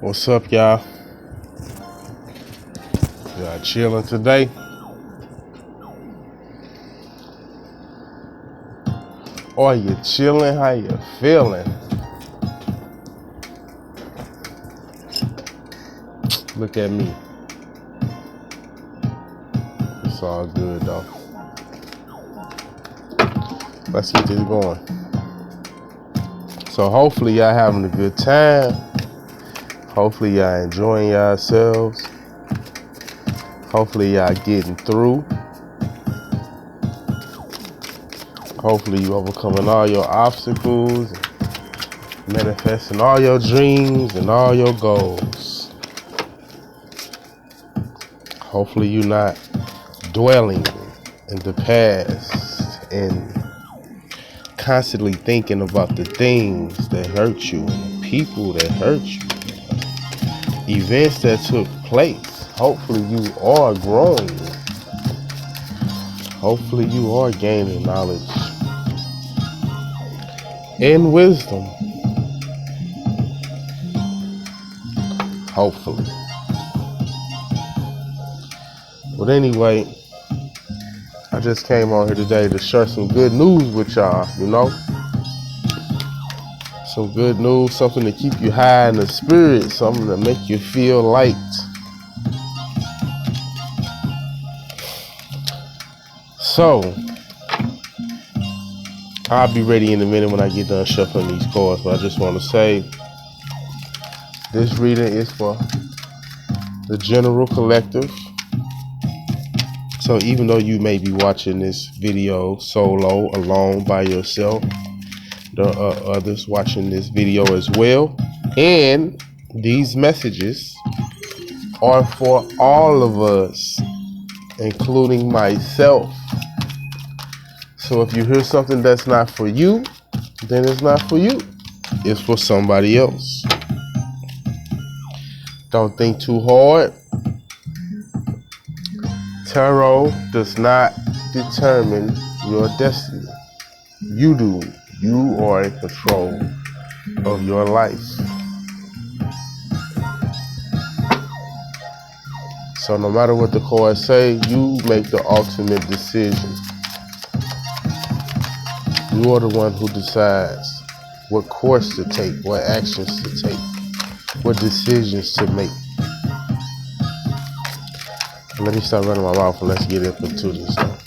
What's up, y'all? Y'all chilling today? Or you chilling? How you feeling? Look at me. It's all good though. Let's get this going. So hopefully y'all having a good time. Hopefully y'all enjoying yourselves. Hopefully y'all getting through. Hopefully you overcoming all your obstacles, manifesting all your dreams and all your goals. Hopefully you're not dwelling in the past and constantly thinking about the things that hurt you and the people that hurt you, events that took place. Hopefully you are growing. Hopefully you are gaining knowledge and wisdom. Hopefully. But anyway, I just came on here today to share some good news with y'all, you know? Some good news, something to keep you high in the spirit, something to make you feel light. So, I'll be ready in a minute when I get done shuffling these cards, but I just want to say this reading is for the general collective. So even though you may be watching this video solo, alone, by yourself, there are others watching this video as well. And these messages are for all of us, including myself. So if you hear something that's not for you, then it's not for you. It's for somebody else. Don't think too hard. Tarot does not determine your destiny. You do. You are in control of your life. So no matter what the cards say, you make the ultimate decision. You are the one who decides what course to take, what actions to take, what decisions to make. Let me stop running my mouth and let's get up into this stuff.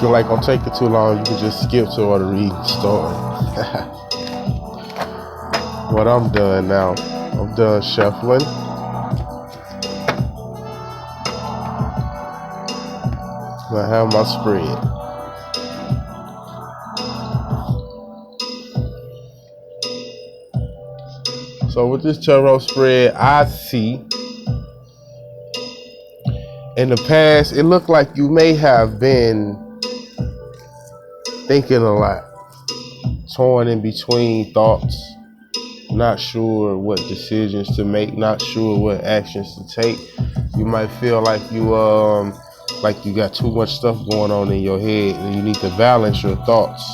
feel like I'm taking too long, you can just skip to or the reading story. But I'm done now. I'm done shuffling. I have my spread. So with this tarot spread, I see in the past, it looked like you may have been thinking a lot, torn in between thoughts, not sure what decisions to make, not sure what actions to take. You might feel like you got too much stuff going on in your head and you need to balance your thoughts.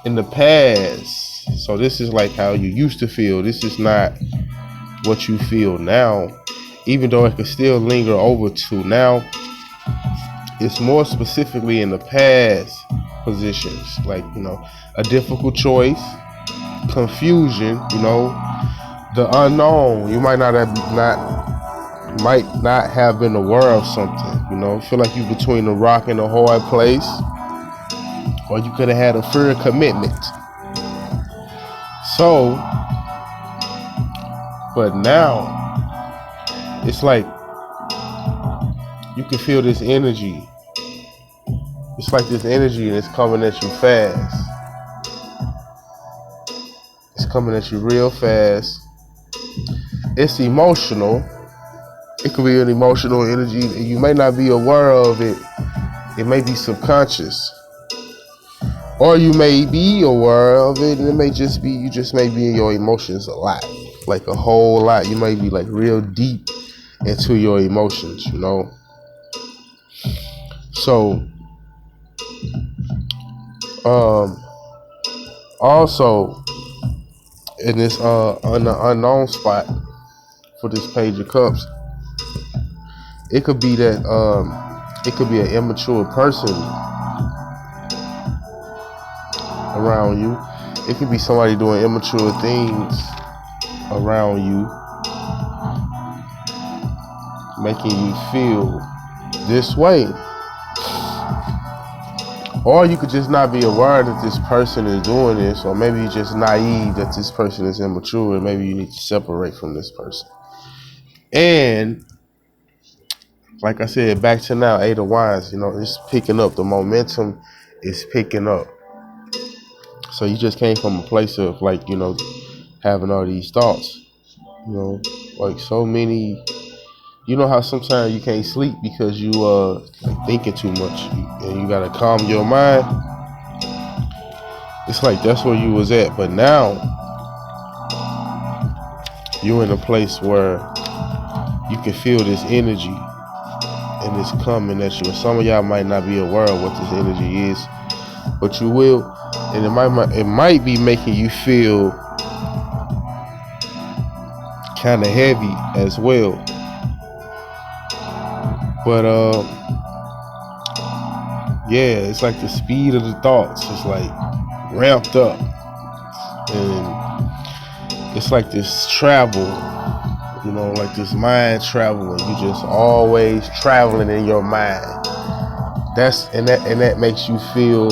In the past, so this is like how you used to feel. This is not what you feel now, even though it could still linger over to now. It's more specifically in the past positions, like, you know, a difficult choice, confusion, you know, the unknown. You might not have been aware of something, you know, feel like you're between a rock and a hard place, or you could have had a fear of commitment. So, but now it's like you can feel this energy. It's like this energy and it's coming at you fast. It's coming at you real fast. It's emotional. It could be an emotional energy. You may not be aware of it. It may be subconscious. Or you may be aware of it and it may just be, you just may be in your emotions a lot. Like a whole lot. You may be like real deep into your emotions, you know. So, also in this on the unknown spot for this Page of Cups, it could be that it could be an immature person around you. It could be somebody doing immature things around you, making you feel this way. Or you could just not be aware that this person is doing this, or maybe you're just naive that this person is immature and maybe you need to separate from this person. And like I said, back to now, Eight of Wands, you know, it's picking up. The momentum is picking up. So you just came from a place of, like, you know, having all these thoughts, you know, like so many. You know how sometimes you can't sleep because you thinking too much and you gotta calm your mind. It's like that's where you was at, but now you're in a place where you can feel this energy and it's coming at you. And some of y'all might not be aware of what this energy is, but you will, and it might be making you feel kind of heavy as well. But yeah, it's like the speed of the thoughts is like ramped up, and it's like this travel, you know, like this mind travel, and you just always traveling in your mind. That makes you feel,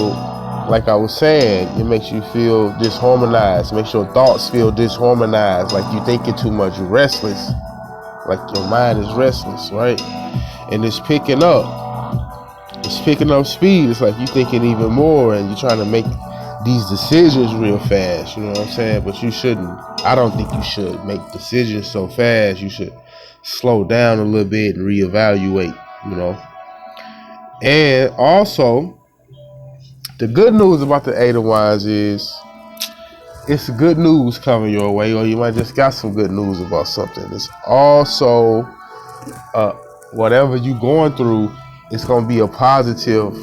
like I was saying, it makes you feel disharmonized, makes your thoughts feel disharmonized, like you're thinking too much, you're restless, like your mind is restless, right? And it's picking up speed. It's like you're thinking even more and you're trying to make these decisions real fast, you know what I'm saying? But you shouldn't. I don't think you should make decisions so fast. You should slow down a little bit and reevaluate, you know. And also, the good news about the Eight of Wands is it's good news coming your way, or you might just got some good news about something. It's also whatever you're going through, it's gonna be a positive.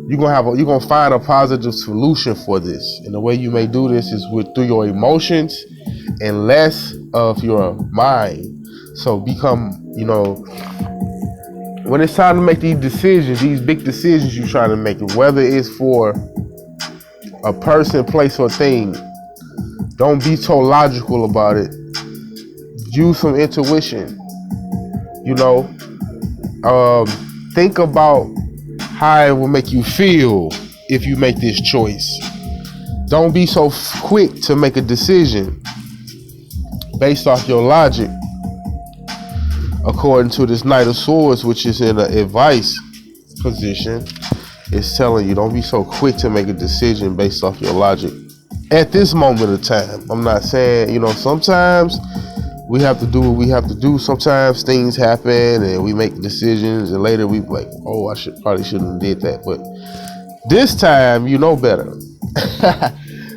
You're gonna find a positive solution for this. And the way you may do this is through your emotions and less of your mind. So become, you know, when it's time to make these decisions, these big decisions you're trying to make, whether it's for a person, place, or thing, don't be so logical about it. Use some intuition, you know. Think about how it will make you feel if you make this choice. Don't be so quick to make a decision based off your logic. According to this Knight of Swords, which is in an advice position, it's telling you don't be so quick to make a decision based off your logic at this moment of time. I'm not saying, sometimes we have to do what we have to do. Sometimes things happen and we make decisions and later we like, oh, probably shouldn't have did that. But this time, you know better.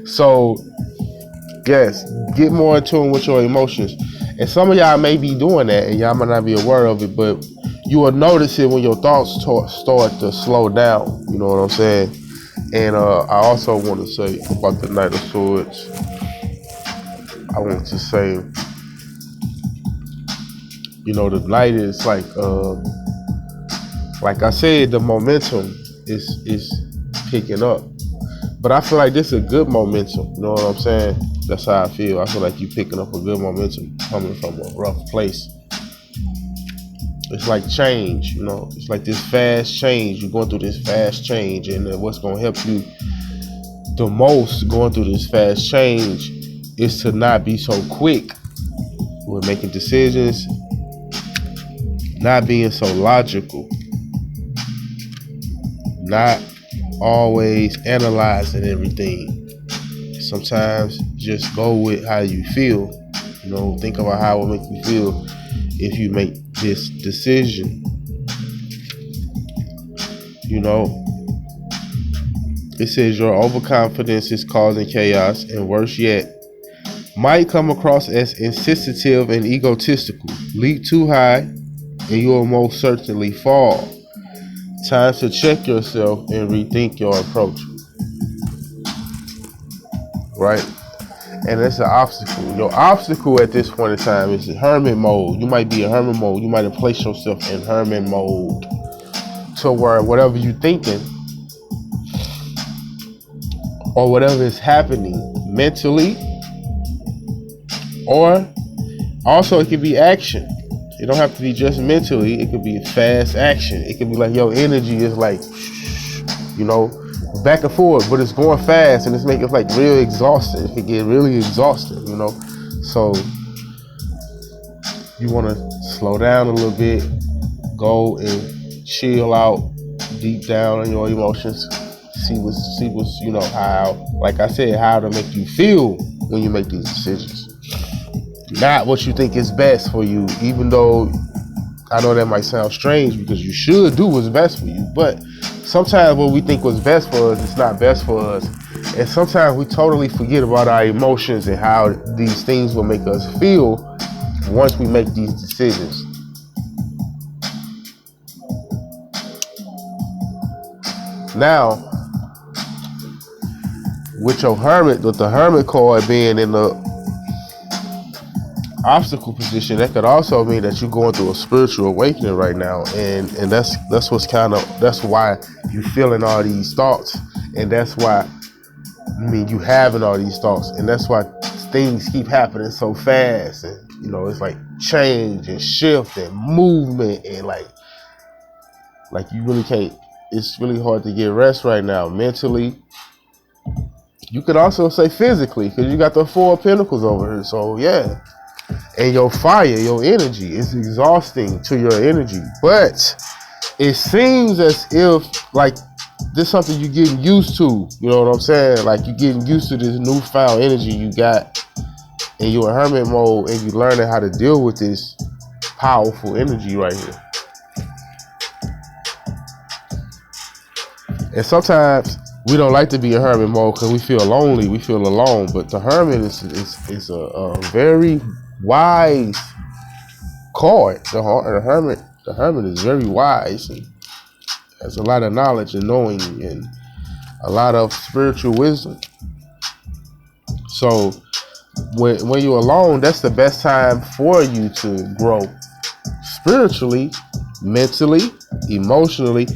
So, yes, get more in tune with your emotions. And some of y'all may be doing that and y'all might not be aware of it, but you will notice it when your thoughts start to slow down. You know what I'm saying? And I also want to say about the Knight of Swords. I want to say, the Knight is like I said, the momentum is picking up. But I feel like this is a good momentum. You know what I'm saying? That's how I feel. I feel like you're picking up a good momentum coming from a rough place. It's like change, It's like this fast change. You're going through this fast change. And what's going to help you the most going through this fast change is to not be so quick with making decisions, not being so logical, not always analyzing everything. Sometimes just go with how you feel. Think about how it will make you feel if you make this decision. It says your overconfidence is causing chaos, and worse yet, might come across as insensitive and egotistical. Leap too high, and you will most certainly fall. Time to check yourself and rethink your approach. Right? And that's an obstacle. Your obstacle at this point in time is hermit mode. You might be in hermit mode. You might have placed yourself in hermit mode to where whatever you're thinking or whatever is happening mentally, or also it could be action. It don't have to be just mentally. It could be fast action. It could be like your energy is like, back and forth, but it's going fast and it's making it like real exhausting. It can get really exhausting, So you want to slow down a little bit, go and chill out deep down in your emotions. See what's how, like I said, how to make you feel when you make these decisions. Not what you think is best for you, even though I know that might sound strange because you should do what's best for you, but sometimes what we think was best for us is not best for us. And sometimes we totally forget about our emotions and how these things will make us feel once we make these decisions. Now, with the Hermit card being in the obstacle position, that could also mean that you're going through a spiritual awakening right now, and that's why you're feeling all these thoughts, and that's why you having all these thoughts, and that's why things keep happening so fast, and it's like change and shift and movement, and like you really can't. It's really hard to get rest right now mentally. You could also say physically, because you got the Four of Pentacles over here. So yeah. And your fire, your energy is exhausting to your energy. But it seems as if like this is something you're getting used to. You know what I'm saying? Like you're getting used to this newfound energy you got, and you're in hermit mode, and you're learning how to deal with this powerful energy right here. And sometimes we don't like to be in hermit mode because we feel lonely, we feel alone. But the hermit is a very wise card. The hermit is very wise and has a lot of knowledge and knowing and a lot of spiritual wisdom. So when you're alone, that's the best time for you to grow spiritually, mentally, emotionally,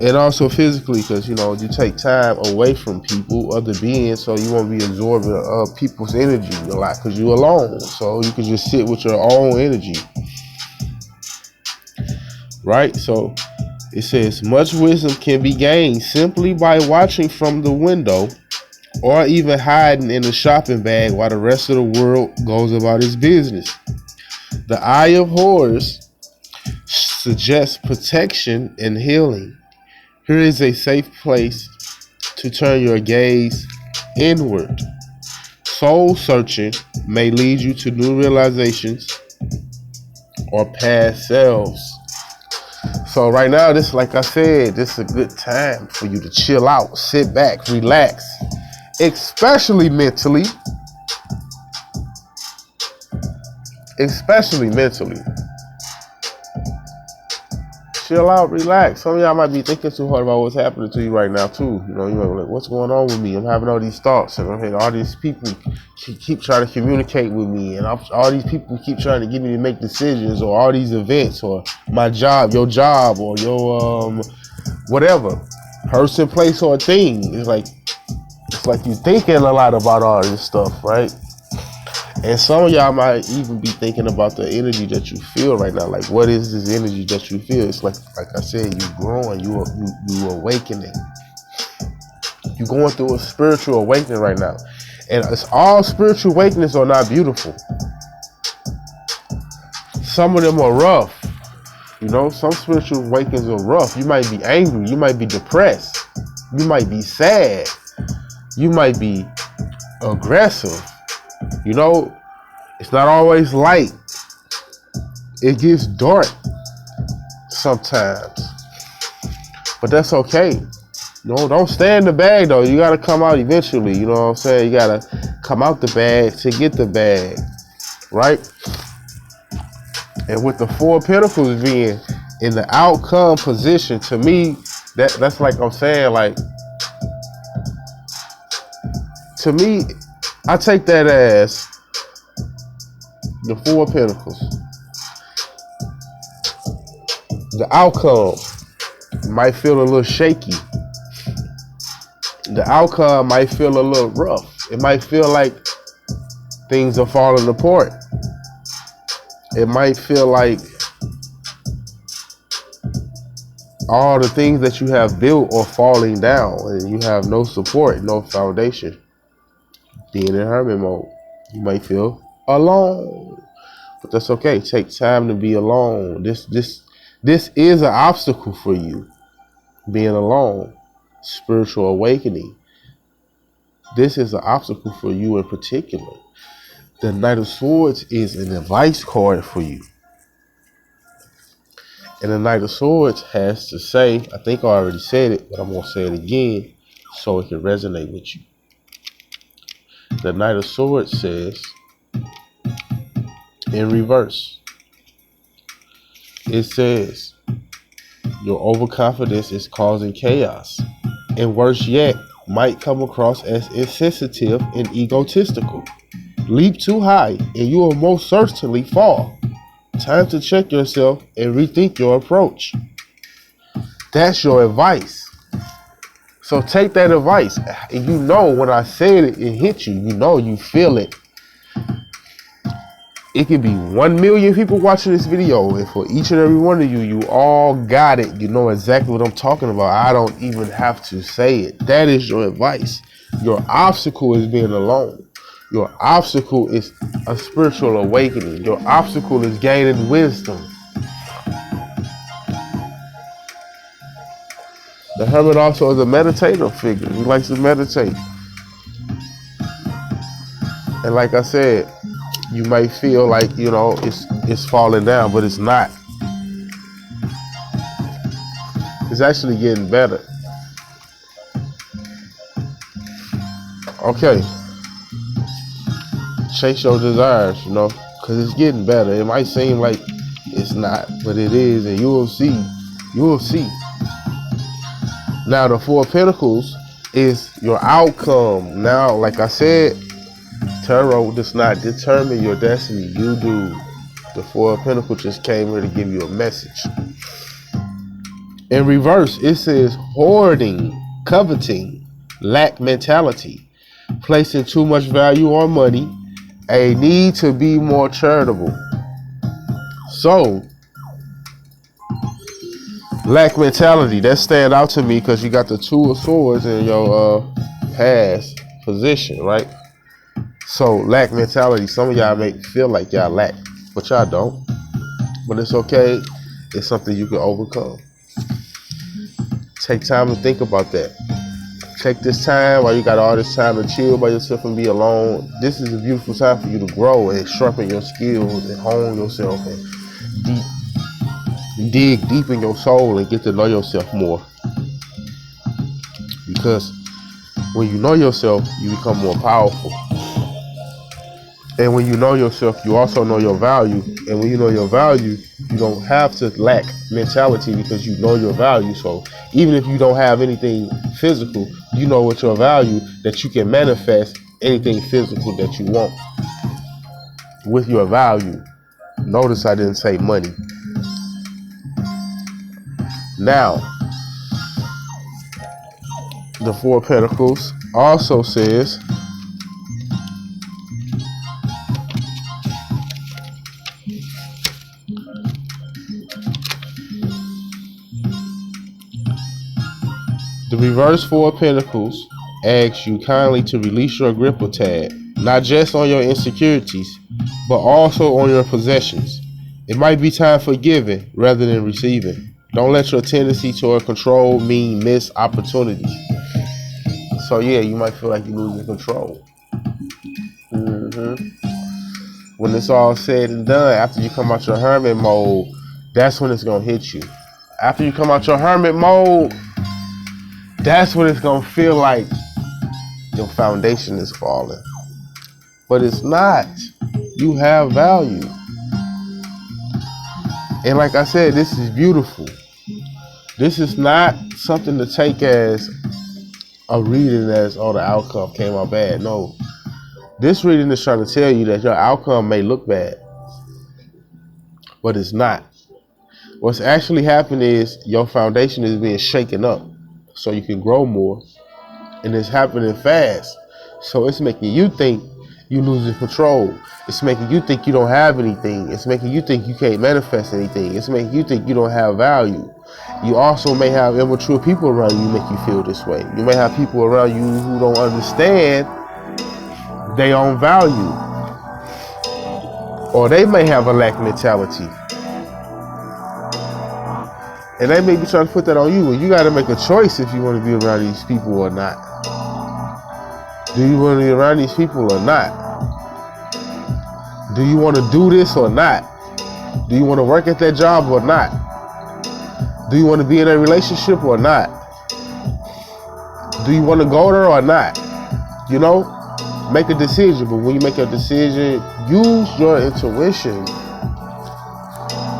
and also physically, because you take time away from people, other beings, so you won't be absorbing people's energy a lot because you're alone. So you can just sit with your own energy, right? So It says, much wisdom can be gained simply by watching from the window or even hiding in the shopping bag while the rest of the world goes about its business. The Eye of Horus suggests protection and healing. Here is a safe place to turn your gaze inward. Soul searching may lead you to new realizations or past selves. So right now, this, like I said, this is a good time for you to chill out, sit back, relax, especially mentally. Chill out, relax. Some of y'all might be thinking too hard about what's happening to you right now too. You know, you're like, what's going on with me? I'm having all these thoughts, and I'm having all these people keep trying to communicate with me, and all these people keep trying to get me to make decisions, or all these events, or my job, your job, or your whatever, person, place, or thing. It's like you're thinking a lot about all this stuff, right? And some of y'all might even be thinking about the energy that you feel right now. Like, what is this energy that you feel? It's like I said, you growing, you awakening. You're going through a spiritual awakening right now. And it's all spiritual awakenings are not beautiful. Some of them are rough. You know, some spiritual awakenings are rough. You might be angry. You might be depressed. You might be sad. You might be aggressive. You know, it's not always light. It gets dark sometimes. But that's okay. You know, don't stay in the bag though. You gotta come out eventually. You know what I'm saying? You gotta come out the bag to get the bag. Right? And with the Four of Pentacles being in the outcome position, to me, that's like I'm saying, like, to me, I take that as the Four of Pentacles. The outcome might feel a little shaky. The outcome might feel a little rough. It might feel like things are falling apart. It might feel like all the things that you have built are falling down and you have no support, no foundation. Being in hermit mode, you might feel alone, but that's okay. Take time to be alone. This is an obstacle for you, being alone. Spiritual awakening. This is an obstacle for you in particular. The Knight of Swords is an advice card for you. And the Knight of Swords has to say, I think I already said it, but I'm going to say it again so it can resonate with you. The Knight of Swords says, in reverse, it says, your overconfidence is causing chaos. And worse yet, might come across as insensitive and egotistical. Leap too high and you will most certainly fall. Time to check yourself and rethink your approach. That's your advice. So take that advice. And you know when I said it, it hit you. You know, you feel it. It could be 1 million people watching this video, and for each and every one of you, you all got it. You know exactly what I'm talking about. I don't even have to say it. That is your advice. Your obstacle is being alone. Your obstacle is a spiritual awakening. Your obstacle is gaining wisdom. The Hermit also is a meditative figure. He likes to meditate. And like I said, you might feel like, you know, it's falling down, but it's not. It's actually getting better. Okay. Chase your desires, you know, because it's getting better. It might seem like it's not, but it is, and you will see. You will see. Now, the Four of Pentacles is your outcome. Now, like I said, tarot does not determine your destiny. You do. The Four of Pentacles just came here to give you a message. In reverse, it says hoarding, coveting, lack mentality, placing too much value on money, a need to be more charitable. So, Lack mentality, that stand out to me because you got the Two of Swords in your past position, right? So lack mentality, some of y'all may feel like y'all lack, but y'all don't. But it's okay. It's something you can overcome. Take time to think about that. Take this time while you got all this time to chill by yourself and be alone. This is a beautiful time for you to grow and sharpen your skills and hone yourself and dig deep in your soul and get to know yourself more. Because when you know yourself, you become more powerful. And when you know yourself, you also know your value. And when you know your value, you don't have to lack mentality because you know your value. So even if you don't have anything physical, you know what your value, that you can manifest anything physical that you want with your value. Notice I didn't say money. Now, the Four of Pentacles also says, the reverse Four of Pentacles asks you kindly to release your grip or tag, not just on your insecurities, but also on your possessions. It might be time for giving rather than receiving. Don't let your tendency toward control mean missed opportunities. So yeah, you might feel like you're losing control. When it's all said and done, after you come out your hermit mode, that's when it's gonna hit you. After you come out your hermit mode, that's when it's gonna feel like your foundation is falling. But it's not. You have value. And like I said, this is beautiful. This is not something to take as a reading as, oh, the outcome came out bad. No. This reading is trying to tell you that your outcome may look bad, but it's not. What's actually happening is your foundation is being shaken up so you can grow more, and it's happening fast. So it's making you think you're losing control. It's making you think you don't have anything. It's making you think you can't manifest anything. It's making you think you don't have value. You also may have immature people around you make you feel this way. You may have people around you who don't understand their own value, or they may have a lack mentality, and they may be trying to put that on you. And you got to make a choice if you want to be around these people or not. Do you want to be around these people or not? Do you want to do this or not? Do you want to work at that job or not? Do you want to be in a relationship or not? Do you want to go there or not? You know, make a decision. But when you make a decision, use your intuition.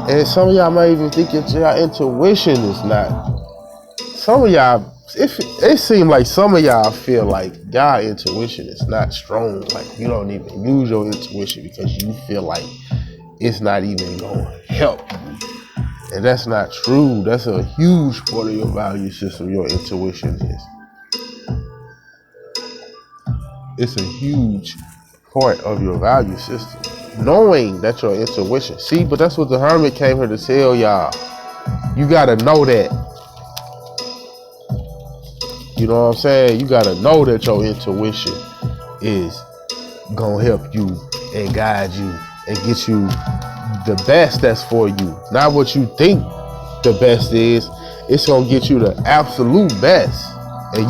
And some of y'all might even think that your intuition is not. Some of y'all, it seems like some of y'all feel like y'all intuition is not strong. Like you don't even use your intuition because you feel like it's not even going to help you. And that's not true. That's a huge part of your value system, your intuition is. It's a huge part of your value system. Knowing that your intuition. See, but that's what the Hermit came here to tell y'all. You got to know that. You know what I'm saying? You got to know that your intuition is going to help you and guide you and get you the best that's for you. Not what you think the best is. It's going to get you the absolute best. And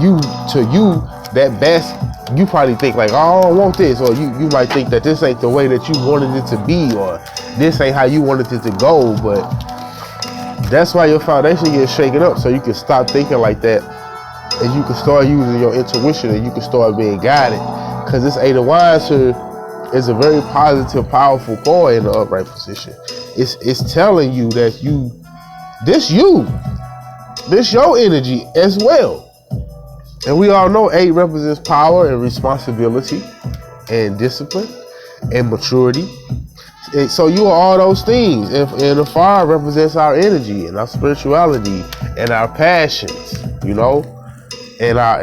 that best, you probably think like, oh, I don't want this. Or you might think that this ain't the way that you wanted it to be. Or this ain't how you wanted it to go. But that's why your foundation gets shaken up. So you can stop thinking like that. And you can start using your intuition. And you can start being guided. Because this Eight of Wands here is a very positive, powerful card in the upright position. It's telling you that this your energy as well. And we all know 8 represents power and responsibility and discipline and maturity. And so you are all those things. And the fire represents our energy and our spirituality and our passions, you know? And our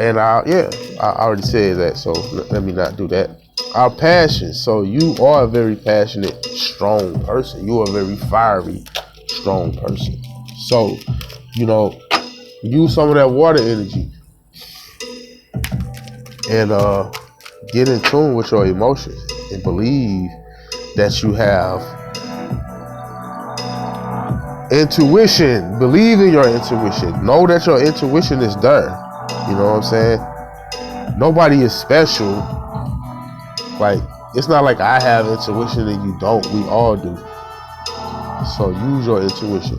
I already said that, so let me not do that. Our passions. So you are a very passionate, strong person. You are a very fiery, strong person. So You know, use some of that water energy and get in tune with your emotions and believe that you have intuition. Believe in your intuition. Know that your intuition is there. You know what I'm saying? Nobody is special. Like, it's not like I have intuition and you don't. We all do. So use your intuition.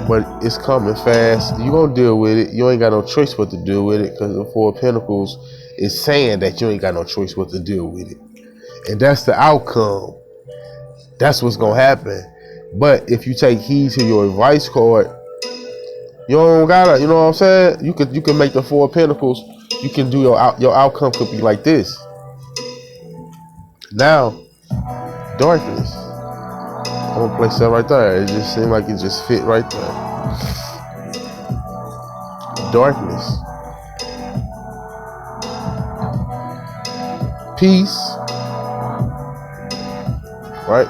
But it's coming fast. You're going to deal with it. You ain't got no choice but to deal with it, because the Four of Pentacles is saying that you ain't got no choice but to deal with it. And that's the outcome. That's what's going to happen. But if you take heed to your advice card, you don't gotta, you know what I'm saying? You can make the Four of Pentacles. You can do your outcome could be like this. Now, darkness. I'm gonna place that right there. It just seemed like it just fit right there. Darkness. Peace. Right?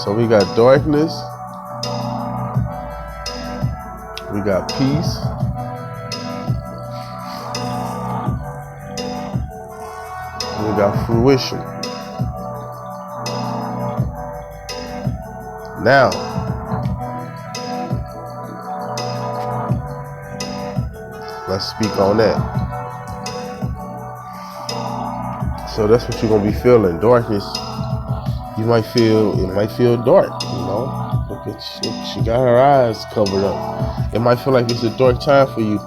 So we got darkness. We got peace. And we got fruition. Now, let's speak on that. So that's what you're gonna be feeling. Darkness. You might feel, it might feel dark, you know. Look at she got her eyes covered up. It might feel like it's a dark time for you,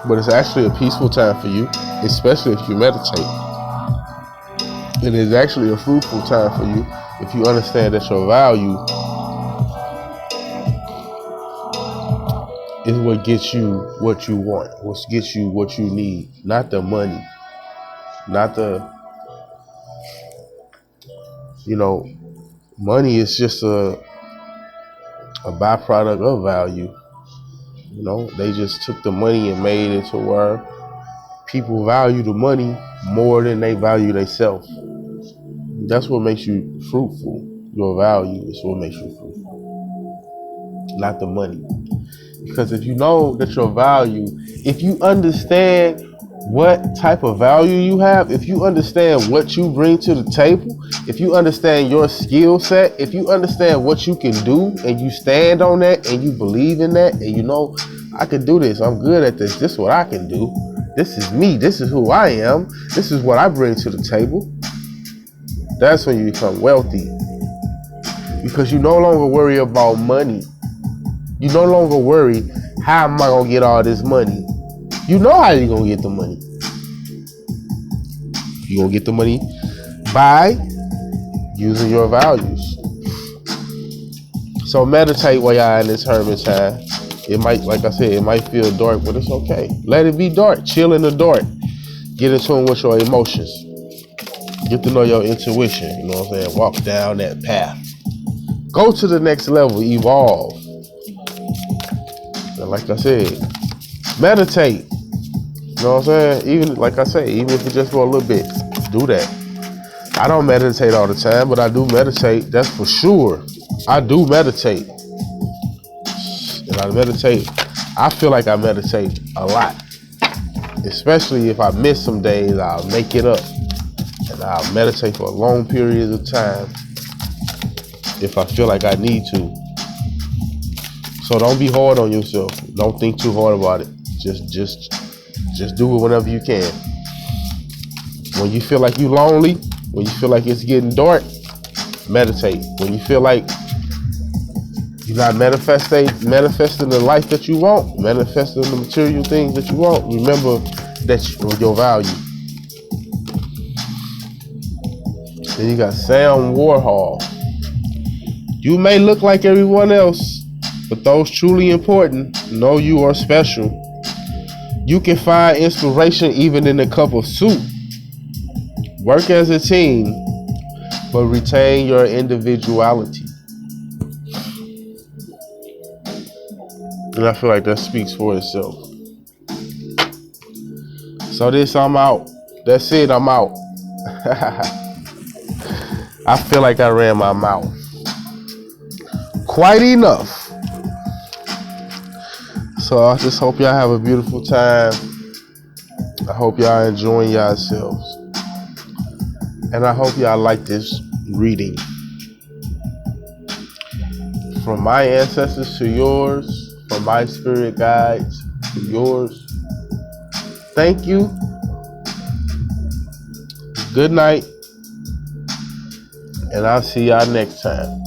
but it's actually a peaceful time for you, especially if you meditate. It is actually a fruitful time for you if you understand that your value is what gets you what you want, what gets you what you need, not the money, not the, you know, money is just a byproduct of value. You know, they just took the money and made it to where people value the money more than they value themselves. That's what makes you fruitful. Your value is what makes you fruitful, not the money. Because if you know that your value, if you understand what type of value you have, if you understand what you bring to the table, if you understand your skill set, if you understand what you can do and you stand on that and you believe in that and you know, I can do this, I'm good at this, this is what I can do, this is me, this is who I am, this is what I bring to the table, that's when you become wealthy. Because you no longer worry about money. You no longer worry, how am I going to get all this money? You know how you're going to get the money. You're going to get the money by using your values. So meditate while y'all in this hermit time. It might, like I said, it might feel dark, but it's okay. Let it be dark. Chill in the dark. Get in tune with your emotions. Get to know your intuition. You know what I'm saying? Walk down that path. Go to the next level. Evolve. And like I said, meditate. You know what I'm saying? Even, like I say, even if it's just for a little bit, do that. I don't meditate all the time, but I do meditate. That's for sure. I do meditate. And I meditate. I feel like I meditate a lot. Especially if I miss some days, I'll make it up. And I'll meditate for long periods of time if I feel like I need to. So don't be hard on yourself. Don't think too hard about it. Just do it whenever you can. When you feel like you're lonely, when you feel like it's getting dark, meditate. When you feel like you're not manifesting the life that you want, manifesting the material things that you want, remember that your value. Then you got Sam Warhol. You may look like everyone else, but those truly important know you are special. You can find inspiration even in a cup of soup. Work as a team, but retain your individuality. And I feel like that speaks for itself. So this, I'm out. That's it, I'm out. I feel like I ran my mouth. quite enough. So I just hope y'all have a beautiful time. I hope y'all enjoying yourselves. And I hope y'all like this reading. From my ancestors to yours, from my spirit guides to yours. Thank you. Good night. And I'll see y'all next time.